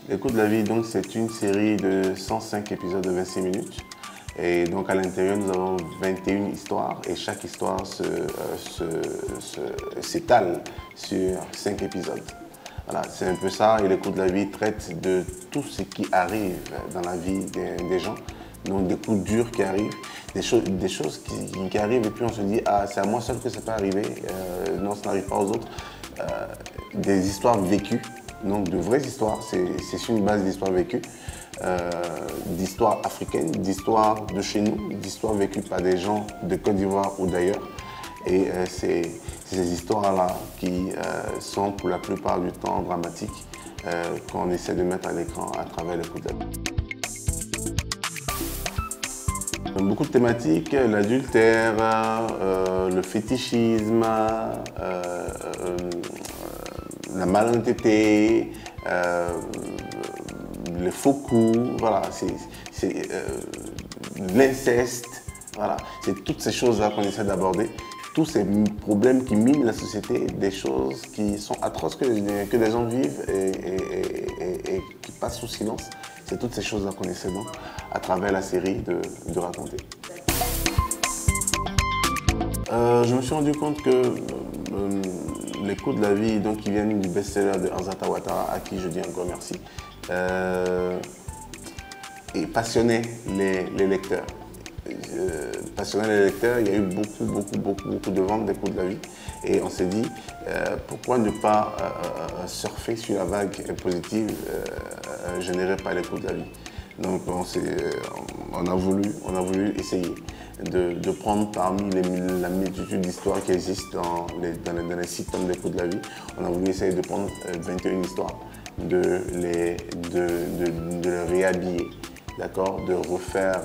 Les Coups de la vie, donc, c'est une série de 105 épisodes de 26 minutes. Et donc, à l'intérieur, nous avons 21 histoires et chaque histoire s'étale sur 5 épisodes. Voilà, c'est un peu ça. Et Les Coups de la vie traite de tout ce qui arrive dans la vie des gens. Donc, des coups durs qui arrivent, des choses qui arrivent et puis on se dit « Ah, c'est à moi seul que ça peut arriver. Non, ça n'arrive pas aux autres. » Des histoires vécues. Donc de vraies histoires, c'est sur une base d'histoires vécues, d'histoires africaines, d'histoires de chez nous, d'histoires vécues par des gens de Côte d'Ivoire ou d'ailleurs. Et c'est ces histoires-là qui sont pour la plupart du temps dramatiques qu'on essaie de mettre à l'écran à travers Les Coups de la vie. Beaucoup de thématiques, l'adultère, le fétichisme, la malhonnêteté, les faux coups, voilà, c'est l'inceste, voilà, c'est toutes ces choses-là qu'on essaie d'aborder, tous ces problèmes qui minent la société, des choses qui sont atroces que les gens vivent et qui passent sous silence. C'est toutes ces choses-là qu'on essaie donc, à travers la série, de raconter. Je me suis rendu compte que Les Coups de la vie, donc, qui viennent du best-seller de Arzata Ouattara, à qui je dis encore merci, et passionnaient les lecteurs. Passionnait les lecteurs, il y a eu beaucoup de ventes des Coups de la vie. Et on s'est dit, pourquoi ne pas surfer sur la vague positive générée par Les Coups de la vie. Donc on a voulu essayer de prendre parmi la multitude d'histoires qui existent dans les sites comme Les Coups de la vie, on a voulu essayer de prendre 21 histoires, de les réhabiller. D'accord, de refaire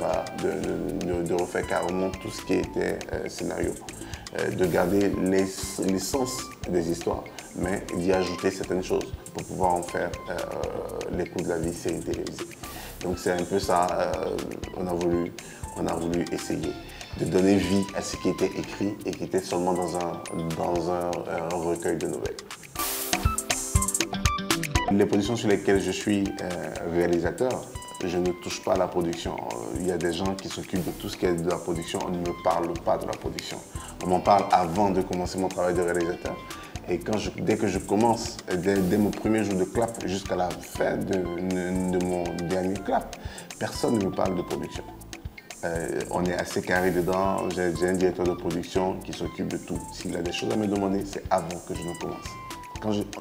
carrément tout ce qui était scénario, de garder l'essence des histoires, mais d'y ajouter certaines choses pour pouvoir en faire Les Coups de la vie série télévisée. Donc c'est un peu ça, on a voulu essayer de donner vie à ce qui était écrit et qui était seulement dans un recueil de nouvelles. Les productions sur lesquelles je suis réalisateur, je ne touche pas à la production. Il y a des gens qui s'occupent de tout ce qui est de la production. On ne me parle pas de la production. On m'en parle avant de commencer mon travail de réalisateur. Et dès que je commence, dès mon premier jour de clap jusqu'à la fin de mon dernier clap, personne ne me parle de production. On est assez carré dedans. J'ai un directeur de production qui s'occupe de tout. S'il a des choses à me demander, c'est avant que je ne commence.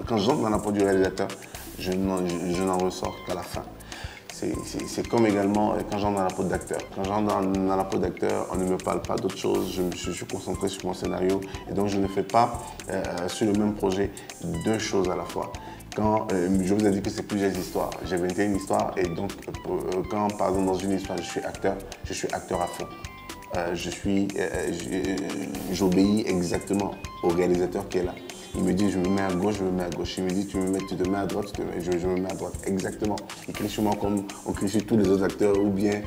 Quand j'entre dans la peau du réalisateur, je n'en ressors qu'à la fin. C'est comme également quand j'entre dans la peau d'acteur. Quand j'entre dans la peau d'acteur, on ne me parle pas d'autre chose, je suis concentré sur mon scénario et donc je ne fais pas sur le même projet deux choses à la fois. Quand je vous ai dit que c'est plusieurs histoires, j'ai 21 histoires et donc quand par exemple dans une histoire je suis acteur à fond. J'obéis exactement au réalisateur qui est là. Il me dit, je me mets à gauche, je me mets à gauche. Il me dit, tu te mets à droite, je me mets à droite. Exactement. Il crie sur moi comme on crie sur tous les autres acteurs. Ou bien,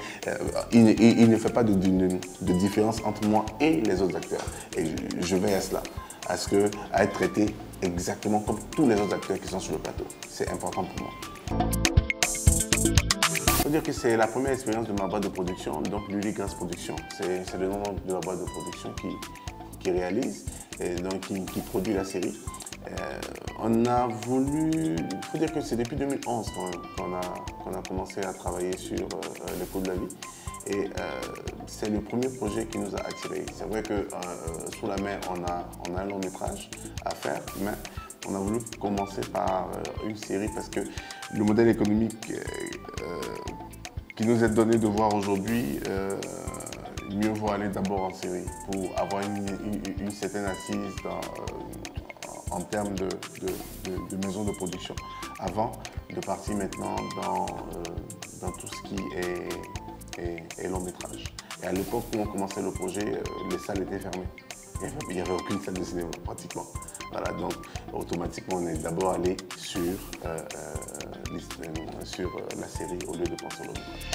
il ne fait pas de différence entre moi et les autres acteurs. Et je veille à cela, à être traité exactement comme tous les autres acteurs qui sont sur le plateau. C'est important pour moi. Il faut dire que c'est la première expérience de ma boîte de production, donc Luligras Production. C'est le nom de la boîte de production qui réalise et donc qui produit la série. On a voulu, il faut dire que c'est depuis 2011 qu'on a commencé à travailler sur Les Coups de la vie et c'est le premier projet qui nous a attirés. C'est vrai que sous la main on a un long métrage à faire, mais on a voulu commencer par une série parce que le modèle économique qui nous est donné de voir aujourd'hui, mieux vaut aller d'abord en série pour avoir une certaine assise en termes de maison de production avant de partir maintenant dans tout ce qui est long métrage. Et à l'époque où on commençait le projet, les salles étaient fermées. Il n'y avait aucune salle de cinéma pratiquement. Voilà, donc automatiquement on est d'abord allé sur la série au lieu de penser au long métrage.